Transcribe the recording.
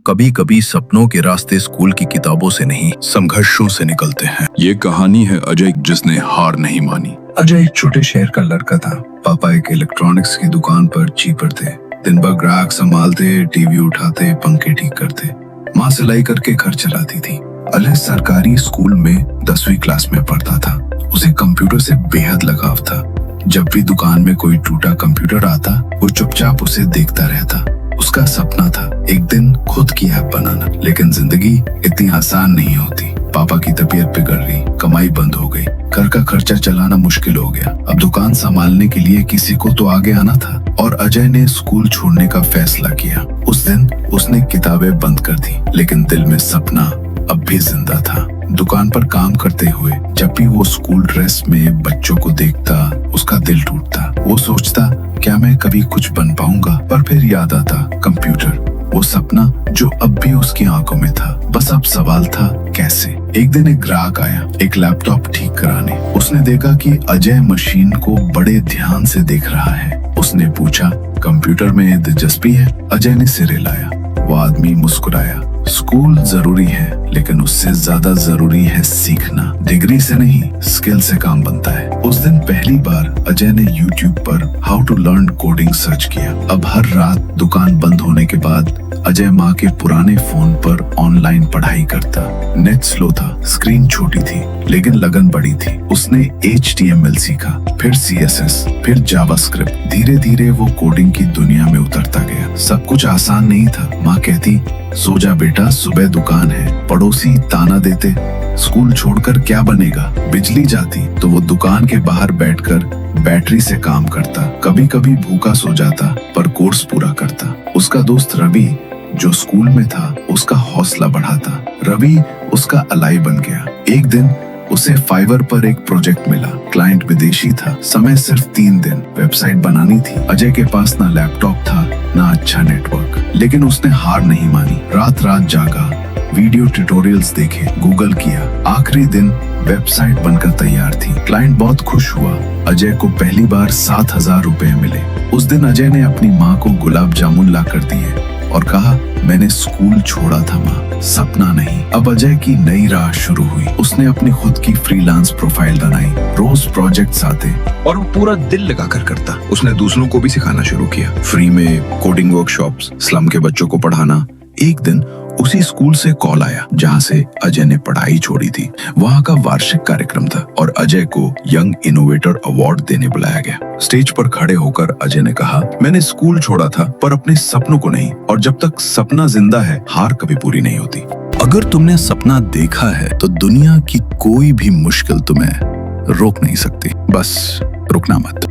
कभी कभी सपनों के रास्ते स्कूल की किताबों से नहीं, संघर्षों से निकलते हैं। ये कहानी है अजय जिसने हार नहीं मानी। अजय एक छोटे शहर का लड़का था। पापा एक इलेक्ट्रॉनिक्स की दुकान पर चीपर थे। दिन भर ग्राहक संभालते, टीवी उठाते, पंखे ठीक करते। माँ सिलाई करके घर चलाती थी। अजय सरकारी स्कूल में 10वीं क्लास में पढ़ता था। उसे कंप्यूटर से बेहद लगाव था। जब भी दुकान में कोई टूटा कंप्यूटर आता, वो चुपचाप उसे देखता रहता। उसका सपना था एक दिन खुद की ऐप बनाना, लेकिन जिंदगी इतनी आसान नहीं होती। पापा की तबीयत बिगड़ गई, कमाई बंद हो गई, घर का खर्चा चलाना मुश्किल हो गया। अब दुकान संभालने के लिए किसी को तो आगे आना था और अजय ने स्कूल छोड़ने का फैसला किया। उस दिन उसने किताबें बंद कर दी, लेकिन दिल में सपना अब भी जिंदा था। दुकान पर काम करते हुए जब भी वो स्कूल ड्रेस में बच्चों को देखता, उसका दिल टूटता। वो सोचता, क्या मैं कभी कुछ बन पाऊंगा? पर फिर याद आता कंप्यूटर, वो सपना जो अब भी उसकी आंखों में था। बस अब सवाल था कैसे। एक दिन एक ग्राहक आया एक लैपटॉप ठीक कराने। उसने देखा कि अजय मशीन को बड़े ध्यान से देख रहा है। उसने पूछा, कंप्यूटर में दिलचस्पी है? अजय ने सिर हिलाया। वो आदमी मुस्कुराया। स्कूल जरूरी है, लेकिन उससे ज्यादा जरूरी है सीखना। डिग्री से नहीं, स्किल से काम बनता है। उस दिन पहली बार अजय ने YouTube पर how to learn coding search किया। अब हर रात दुकान बंद होने के बाद अजय माँ के पुराने फोन पर ऑनलाइन पढ़ाई करता। नेट स्लो था, स्क्रीन छोटी थी, लेकिन लगन बड़ी थी। उसने HTML सीखा, फिर CSS, फिर जावास्क्रिप्ट। धीरे धीरे वो कोडिंग की दुनिया में उतरता गया। सब कुछ आसान नहीं था। माँ कहती, सो जा बेटा, सुबह दुकान है। पड़ोसी ताना देते, स्कूल छोड़कर क्या बनेगा? बिजली जाती तो वो दुकान के बाहर बैठकर बैटरी से काम करता। कभी कभी भूखा सो जाता, पर कोर्स पूरा करता। उसका दोस्त रवि जो स्कूल में था, उसका हौसला बढ़ाता। रवि उसका अलाई बन गया। एक दिन उसे फाइवर पर एक प्रोजेक्ट मिला। क्लाइंट विदेशी था। समय सिर्फ 3 दिन। वेबसाइट बनानी थी। अजय के पास ना लैपटॉप था, ना अच्छा नेटवर्क, लेकिन उसने हार नहीं मानी। रात रात जागा, वीडियो ट्यूटोरियल्स देखे, गूगल किया। आखिरी दिन वेबसाइट बनकर तैयार थी। क्लाइंट बहुत खुश हुआ। अजय को पहली बार 7,000 रुपए मिले। उस दिन अजय ने अपनी माँ को गुलाब जामुन ला कर दिए और कहा, मैंने स्कूल छोड़ा था माँ, सपना नहीं। अब अजय की नई राह शुरू हुई। उसने अपनी खुद की फ्रीलांस प्रोफाइल बनाई। रोज प्रोजेक्ट्स आते और वो पूरा दिल लगाकर करता। उसने दूसरों को भी सिखाना शुरू किया, फ्री में कोडिंग वर्कशॉप्स, स्लम के बच्चों को पढ़ाना। एक दिन उसी स्कूल से कॉल आया जहाँ से अजय ने पढ़ाई छोड़ी थी। वहाँ का वार्षिक कार्यक्रम था और अजय को यंग इनोवेटर अवार्ड देने बुलाया गया। स्टेज पर खड़े होकर अजय ने कहा, मैंने स्कूल छोड़ा था, पर अपने सपनों को नहीं। और जब तक सपना जिंदा है, हार कभी पूरी नहीं होती। अगर तुमने सपना देखा है तो दुनिया की कोई भी मुश्किल तुम्हें रोक नहीं सकती। बस रुकना मत।